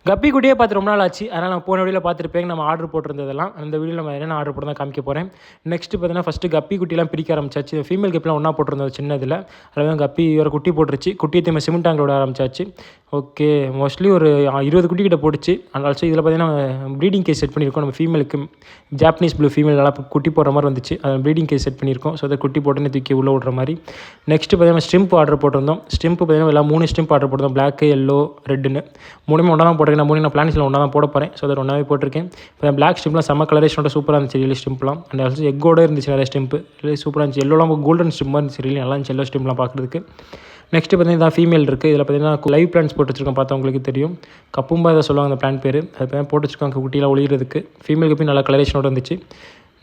கப்பி குட்டியே பார்த்து ரொம்ப நாள் ஆச்சு. அதனால் நான் போன வீடியோவில் பார்த்துருப்பேன் நம்ம ஆர்டர் போட்டிருந்ததெல்லாம். அந்த வீடியோவில் நம்ம என்னென்ன ஆர்டர் போட்டு தான் காமிக்க போகிறேன். நெக்ஸ்ட்டு பார்த்தீங்கன்னா ஃபஸ்ட்டு கப்பி குட்டிலாம் பிரிக்க ஆரம்பிச்சாச்சு. ஃபீமேல் கப்பிலாம் ஒன்றா போட்டிருந்தோம் சின்னதில். அதில் கப்பி ஒரு குட்டி போட்டுருச்சு. குட்டியை திரும்ப சிமெண்ட் டேங்கில் விட ஆரம்பிச்சாச்சு. ஓகே, மோஸ்ட்லி ஒரு 20 குட்டி கிட்ட போட்டுச்சு. அண்ட் ஆல்சோ இதில் பார்த்தீங்கன்னா ப்ரீடிங் கேஸ் செட் பண்ணியிருக்கோம். நம்ம ஃபீமேலுக்கு ஜாப்பனீஸ் ப்ளூ ஃபீமேல் நல்லா குட்டி போடுற மாதிரி வந்துச்சு. அது ப்ரீடிங் கேஸ் செட் பண்ணியிருக்கோம். ஸோ அதை குட்டி போட்டுன்னு தூக்கி உள்ளே விடுற மாதிரி. நெக்ஸ்ட்டு பார்த்தீங்கன்னா ஸ்ட்ரிம்ப் ஆர்டர் போட்டிருந்தோம். ஸ்ட்ரிம்ப் பார்த்தீங்கன்னா எல்லாம் 3 ஸ்ட்ரிம்ப் ஆர்டர் போட்டிருந்தோம். பிளாக், எல்லோ, ரெட்டுன்னு 3மே ஒன்றா தான் போட்டிருக்கேன். நான் பிளான்ஸில் ஒன்றா தான் போட போகிறேன். ஸோ அதை ஒன்றாவே போட்டிருக்கேன். இப்போ பிளாக் ஸ்டிம்ப்லாம் செம்ம கலரேஷனோட சூப்பராக இருந்துச்சு. ரியலி ஸ்டிம்ப்லாம் அண்ட் ஆல்சோ எக்கோட இருந்துச்சு. நிறைய ஸ்டிம்ப்பு ரியலி சூப்பராக இருந்துச்சு. எல்லோலாம் கோல்டன் ஸ்டிம்மாக இருந்துச்சு. ரியலி நல்லா இருந்துச்சு எல்லோ ஸ்டிம்ப்லாம் பார்க்குறதுக்கு. நெக்ஸ்ட்டு பார்த்தீங்கன்னா இதான் ஃபீமேல் இருக்குது. இதில் பார்த்தீங்கன்னா லைவ் பிளான்ஸ் போட்டு வச்சிருக்கோம். பார்த்தா உங்களுக்கு தெரியும். கப்பும்பா இதை சொல்லுவாங்க அந்த பிளான் பேர். அது போட்டு வச்சுருக்காங்க குட்டியில் ஒளிகிறதுக்கு. ஃபீமேல் கப்பி நல்லா கலரேஷனோட இருந்துச்சு.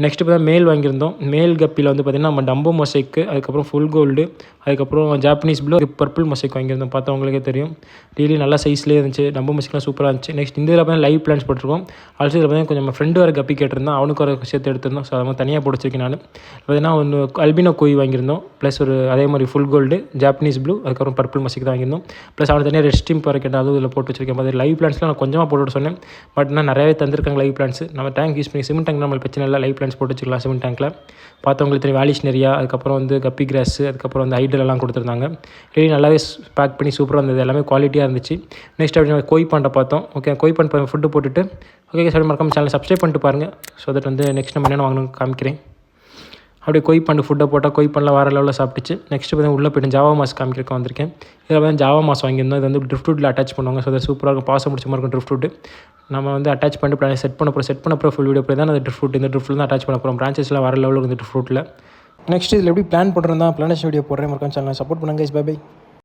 நெக்ஸ்ட்டு பார்த்தா மேல் வாங்கியிருந்தோம். மேல் கப்பியில் வந்து பார்த்திங்கன்னா நம்ம டம்போ மொசைக்கு, அதுக்கப்புறம் ஃபுல் கோல்டு, அதுக்கப்புறம் ஜாப்பனீஸ் ப்ளூ, பர்பிள் மொசைக் வாங்கியிருந்தோம். பார்த்தா உங்களுக்கே தெரியும். ரியலி நல்லா சைஸ்லேயே இருந்துச்சு. டம்போ மொசைக்லாம் சூப்பராக இருந்துச்சு. நெக்ஸ்ட் இந்த இதில் பார்த்தீங்கன்னா லைவ் பிளான்ஸ் போட்டிருக்கோம். ஆல்சோ இதில் பார்த்தீங்கன்னா கொஞ்சம் நம்ம ஃப்ரெண்டு வர கப்பி கேட்டிருந்தோம். அவனுக்கு ஒரு சேர்த்து எடுத்திருந்தோம். ஸோ அதை மாதிரி தனியாக போட்டு வச்சிருக்கேன் நான். பார்த்தீங்கன்னா ஒன்று அல்பினோ கோய் வாங்கியிருந்தோம். ப்ளஸ் ஒரு அதே மாதிரி ஃபுல் கோல்டு, ஜாப்பனீஸ் ப்ளூ, அதுக்கப்புறம் பர்பிள் மொசைக் தான் வாங்கியிருந்தோம். ப்ளஸ் அவனை தனியாக ரெஸ்ட் ஸ்டிம்ப் வர கேட்டால் அதுவும் இதில் போட்டு வச்சிருக்கேன். பார்த்து லைவ் பிளான்ஸ்லாம் நான் கொஞ்சமாக போட்டு சொன்னேன். பட் நான் நிறையவே தந்திருக்காங்க லைவ் பிளான்ஸ். நம்ம டேங்க் யூஸ் பண்ணி சிமெண்ட் டேங்க் நம்மளுக்கு பிரச்சனை இல்லை. லைவ் பிளான்ஸ் போட்டு வச்சுக்கலாம் சிமெண்ட் டேங்க்கில். பார்த்தவங்களுக்கு தெரியும் வேலிஷ் நிறையா, அதுக்கப்புறம் வந்து கப்பி கிராஸு, அதுக்கப்புறம் வந்து ஐடலெல்லாம் கொடுத்துருந்தாங்க. ரியலி நல்லாவே பேக் பண்ணி சூப்பராக இருந்தது. எல்லாமே குவாலிட்டியாக இருந்துச்சு. நெக்ஸ்ட் அப்படி நம்ம கோய் பாண்டை பார்த்தோம். ஓகே, கோய் பாண்ட் ஃபுட்டு போட்டுட்டு ஓகே சார் மறக்காம சேனல் சப்ஸ்கிரைப் பண்ணிட்டு பாருங்கள். ஸோ தட் வந்து நெக்ஸ்ட் நம்ம என்னென்ன வாங்கணும்னு காமிக்கிறேன். அப்படியே கொய் பண்ணு ஃபுட்டை போட்டால் கொய் பண்ணலாம் வேறு லெவலில் சாப்பிட்டுச்சு. நெக்ஸ்ட்டு பார்த்தீங்கன்னா உள்ளே போய்ட்டு ஜாவா மாஸ் காமிக்கிறக்க வந்திருக்கேன். இதில் வந்து ஜாவா மாஸ் வாங்கியிருந்தோம். இது வந்து ட்ரிஃப்ட் வுட்டில் அட்டாச் பண்ணுவாங்க. ஸோ அது சூப்பராக இருக்கும். பாசம் முடிச்ச மாதிரி இருக்கும் ட்ரிஃப்ட் வுட்டு. நம்ம வந்து அட்டாச் பண்ணிட்டு செட் பண்ண போகிற ஃபுல் வீடியோ போய் தான் அந்த ட்ரிஃப்ட் வுட் இந்த ட்ரிஃப்ட்டில் தான் அட்டாச் பண்ண போகிறோம். பிரான்ச்சஸ்லாம் வேறு லெவலில் இருக்குது ட்ரிஃப்ட் வுட்டில். நெக்ஸ்ட் இதில் எப்படி பிளான் பண்ணுறதா பிளானேஷன் வீடியோ போடுறேன். மறக்காம சேனல் சப்போர்ட் பண்ணுங்க. Bye by.